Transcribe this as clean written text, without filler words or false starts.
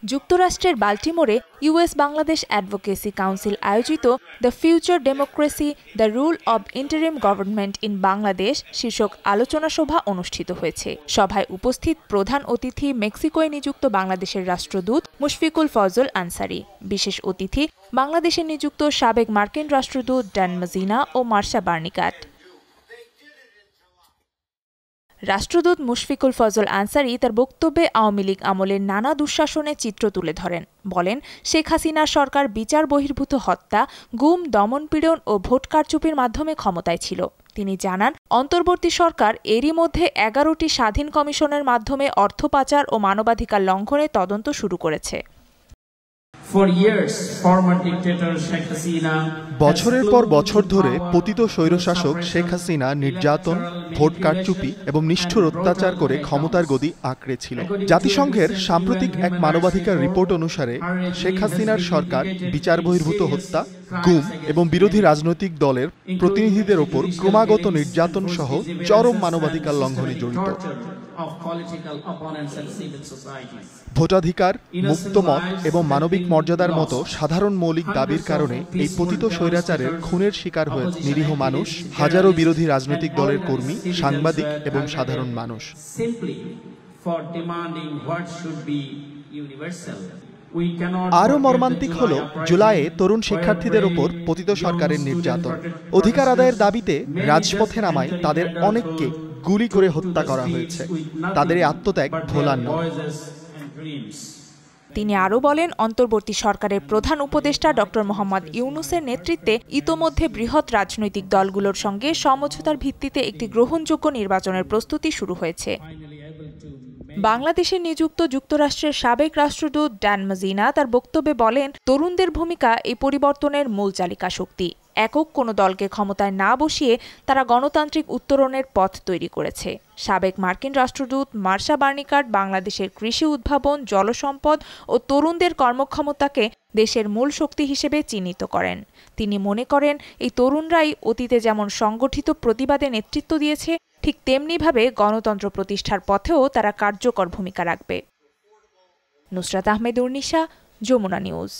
যুক্তরাষ্ট্রের বাল্টিমোরে US Bangladesh advocacy council আয়োজিত the future democracy the rule of interim government in Bangladesh শীর্ষক আলোচনা সভা অনুষ্ঠিত হয়েছে। সভায় উপস্থিত প্রধান অতিথি মেক্সিকোয় নিযুক্ত বাংলাদেশের রাষ্ট্রদূত মুশফিকুল ফজল আনসারি, বিশেষ অতিথি বাংলাদেশে নিযুক্ত সাবেক মার্কিন রাষ্ট্রদূত ড্যান মজিনা ও মার্শা বার্নিকাট। রাষ্ট্রদূত মুশফিকুল ফজল আনসারি তার বক্তব্যে আওয়ামী লীগ আমলের নানা দুঃশাসনের চিত্র তুলে ধরেন। বলেন, শেখ হাসিনার সরকার বিচার বহির্ভূত হত্যা, গুম, দমনপীড়ন ও ভোট কারচুপির মাধ্যমে ক্ষমতায় ছিল। তিনি জানান, অন্তর্বর্তী সরকার এরই মধ্যে ১১টি স্বাধীন কমিশনের মাধ্যমে অর্থ পাচার ও মানবাধিকার লঙ্ঘনের তদন্ত শুরু করেছে। বছরের পর বছর ধরে পতিত স্বৈরশাসক শেখ হাসিনা নির্যাতন, ভোট কারচুপি এবং নিষ্ঠুর অত্যাচার করে ক্ষমতার গদি আঁকড়েছিল। জাতিসংঘের সাম্প্রতিক এক মানবাধিকার রিপোর্ট অনুসারে শেখ হাসিনার সরকার বিচার বহির্ভূত হত্যা, গুম এবং বিরোধী রাজনৈতিক দলের প্রতিনিধিদের ওপর ক্রমাগত নির্যাতন সহ চরম মানবাধিকার লঙ্ঘনে জড়িত। ভোটাধিকার, মুক্তমত এবং মানবিক মর্যাদার মতো সাধারণ মৌলিক দাবির কারণে এই পতিত স্বৈরাচারের খুনের শিকার হয়েছে নিরীহ মানুষ, হাজারো বিরোধী রাজনৈতিক দলের কর্মী, সাংবাদিক এবং সাধারণ মানুষ। আরও মর্মান্তিক হল জুলাইয়ে তরুণ শিক্ষার্থীদের ওপর পতিত সরকারের নির্যাতন। অধিকার আদায়ের দাবিতে রাজপথে নামায় তাদের অনেককে গুলি করে হত্যা করা হয়েছে। তাদের এই আত্মত্যাগ ভোলার নয়। তিনি আরও বলেন, অন্তর্বর্তী সরকারের প্রধান উপদেষ্টা ডক্টর মোহাম্মদ ইউনূসের নেতৃত্বে ইতোমধ্যে বৃহৎ রাজনৈতিক দলগুলোর সঙ্গে সমঝোতার ভিত্তিতে একটি গ্রহণযোগ্য নির্বাচনের প্রস্তুতি শুরু হয়েছে। বাংলাদেশে নিযুক্ত যুক্তরাষ্ট্রের সাবেক রাষ্ট্রদূত ড্যান মজিনা তার বক্তব্যে বলেন, তরুণদের ভূমিকা এই পরিবর্তনের মূল চালিকা শক্তি। একক কোনো দলকে ক্ষমতায় না বসিয়ে তারা গণতান্ত্রিক উত্তরণের পথ তৈরি করেছে। সাবেক মার্কিন রাষ্ট্রদূত মার্শা বার্নিকাট বাংলাদেশের কৃষি উদ্ভাবন, জলসম্পদ ও তরুণদের কর্মক্ষমতাকে দেশের মূল শক্তি হিসেবে চিহ্নিত করেন। তিনি মনে করেন, এই তরুণরাই অতীতে যেমন সংগঠিত প্রতিবাদে নেতৃত্ব দিয়েছে, ঠিক তেমনিভাবে গণতন্ত্র প্রতিষ্ঠার পথেও তারা কার্যকর ভূমিকা রাখবে। নুসরাত আহমেদ উর্নিশা, যমুনা নিউজ।